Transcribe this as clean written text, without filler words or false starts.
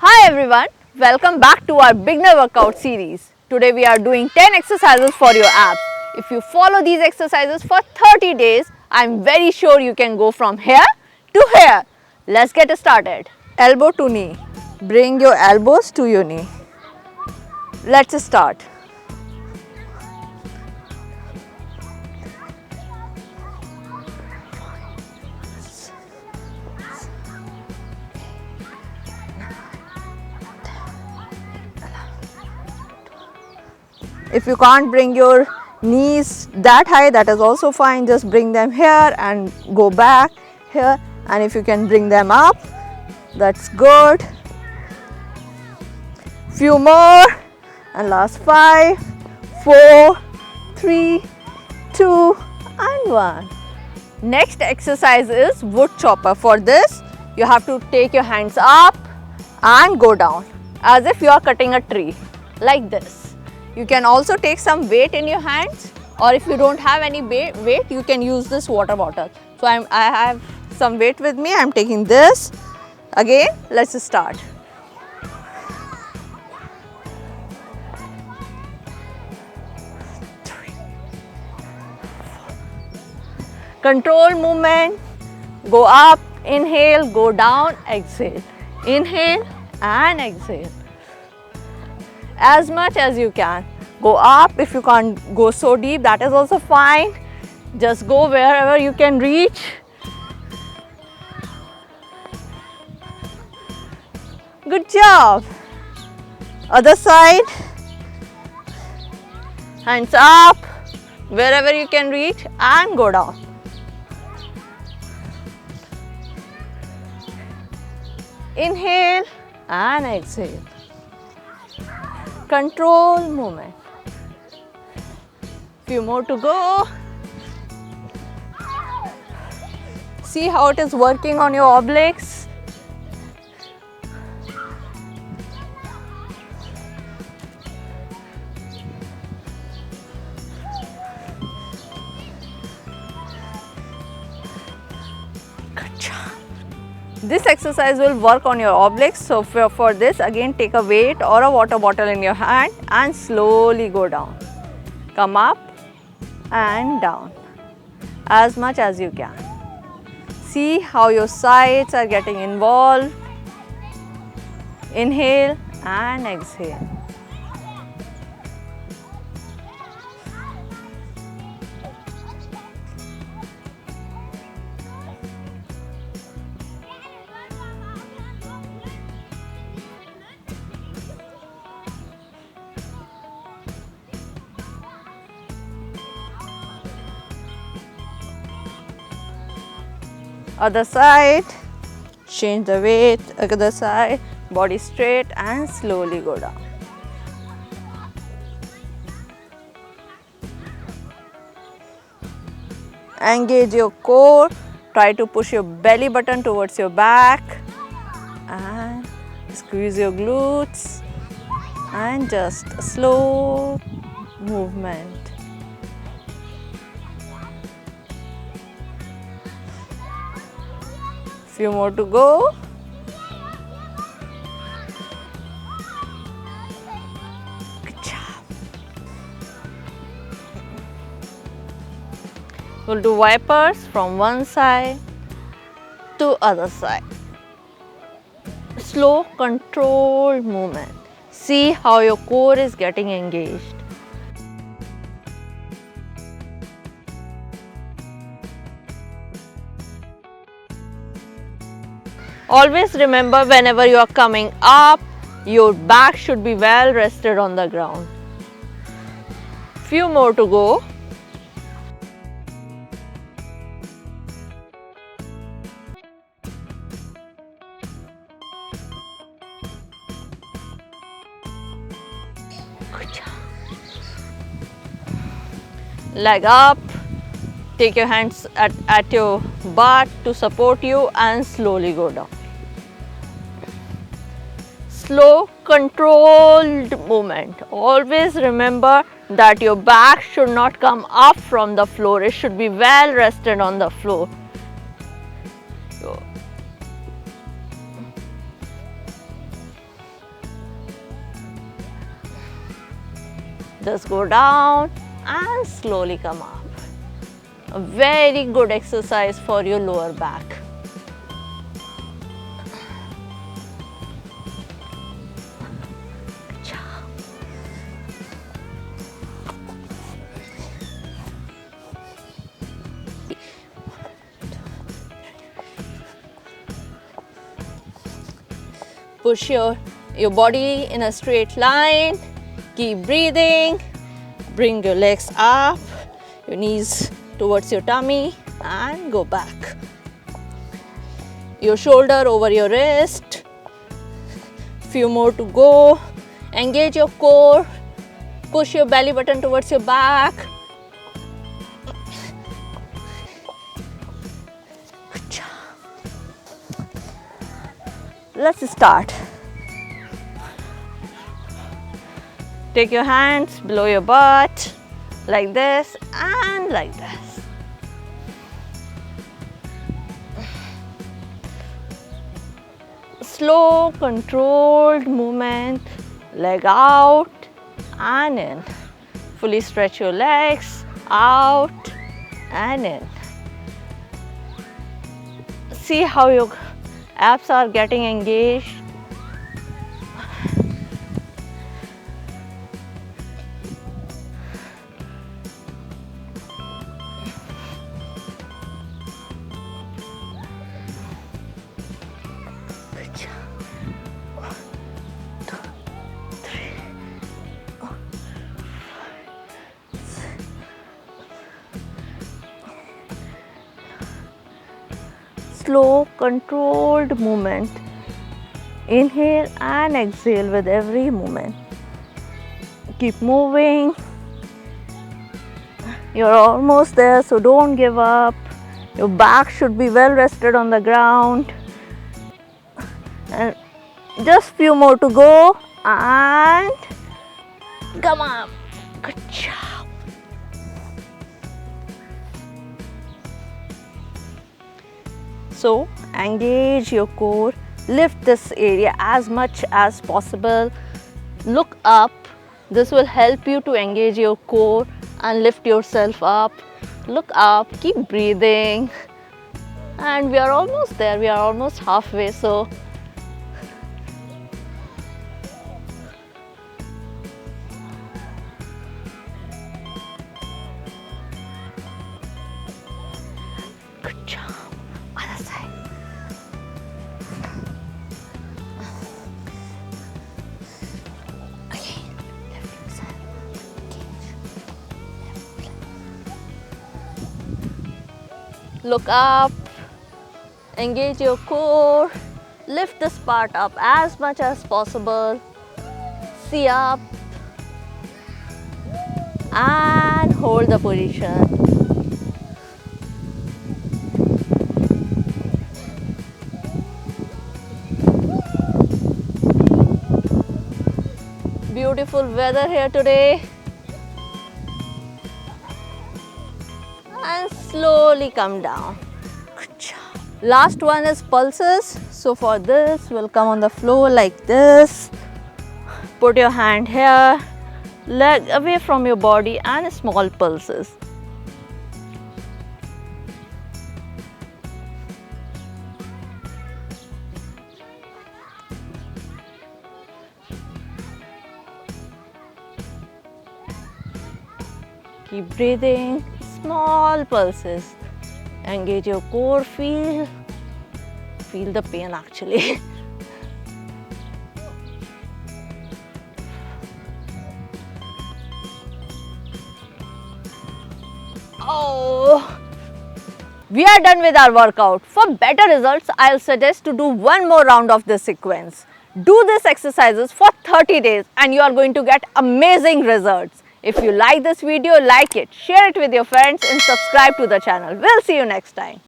Hi everyone, welcome back to our beginner workout series. Today we are doing 10 exercises for your abs. If you follow these exercises for 30 days, I'm very sure you can go from here to here. Let's get started. Elbow to knee. Bring your elbows to your knee. Let's start. If you can't bring your knees that high, that is also fine. Just bring them here and go back here. And if you can bring them up, that's good. Few more. And last 5, 4, 3, 2 and 1. Next exercise is wood chopper. For this, you have to take your hands up and go down as if you are cutting a tree, like this. You can also take some weight in your hands, or if you don't have any weight, you can use this water bottle. So I have some weight with me. I'm taking this. Again, let's start. Control movement. Go up, inhale, go down, exhale. Inhale and exhale. As much as you can. Go up. If you can't go so deep, that is also fine. Just go wherever you can reach. Good job. Other side. Hands up, wherever you can reach, and go down. Inhale and exhale. Control movement. Few more to go. See how it is working on your obliques. Good job. This exercise will work on your obliques. So for this, again take a weight or a water bottle in your hand and slowly go down. Come up and down as much as you can. See how your sides are getting involved. Inhale and exhale. Other side, change the weight, other side, body straight and slowly go down. Engage your core, try to push your belly button towards your back and squeeze your glutes and just a slow movement. Few more to go. Good job. We'll do wipers from one side to other side. Slow, controlled movement. See how your core is getting engaged. Always remember, whenever you are coming up, your back should be well rested on the ground. Few more to go. Good job. Leg up. Take your hands at your butt to support you and slowly go down. Slow, controlled movement. Always remember that your back should not come up from the floor. It should be well rested on the floor. So, Just go down and slowly come up. A very good exercise for your lower back. Push your body in a straight line. Keep breathing. Bring your legs up, your knees towards your tummy and go back. Your shoulder over your wrist. Few more to go. Engage your core. Push your belly button towards your back. Let's start. Take your hands below your butt, like this and like this. Slow, controlled movement, leg out and in. Fully stretch your legs, out and in. See how your abs are getting engaged. Good job. 1, 2, 3, 4, 5, 6. Slow, controlled movement. Inhale and exhale with every movement. Keep moving. You're almost there, so don't give up. Your back should be well rested on the ground. And just few more to go. And come up. Good job. So engage your core. Lift this area as much as possible. Look up. This will help you to engage your core and lift yourself up. Look up, keep breathing. And we are almost there, we are almost halfway. So good job. Other side. Look up, engage your core, lift this part up as much as possible, see up and hold the position. Beautiful weather here today. And slowly come down. Good job. Last one is pulses. So for this, we'll come on the floor like this. Put your hand here, leg away from your body and small pulses. Keep breathing. Small pulses. Engage your core, feel the pain actually. Oh, we are done with our workout. For better results, I'll suggest to do one more round of this sequence. Do these exercises for 30 days and you are going to get amazing results. If you like this video, like it, share it with your friends and subscribe to the channel. We'll see you next time.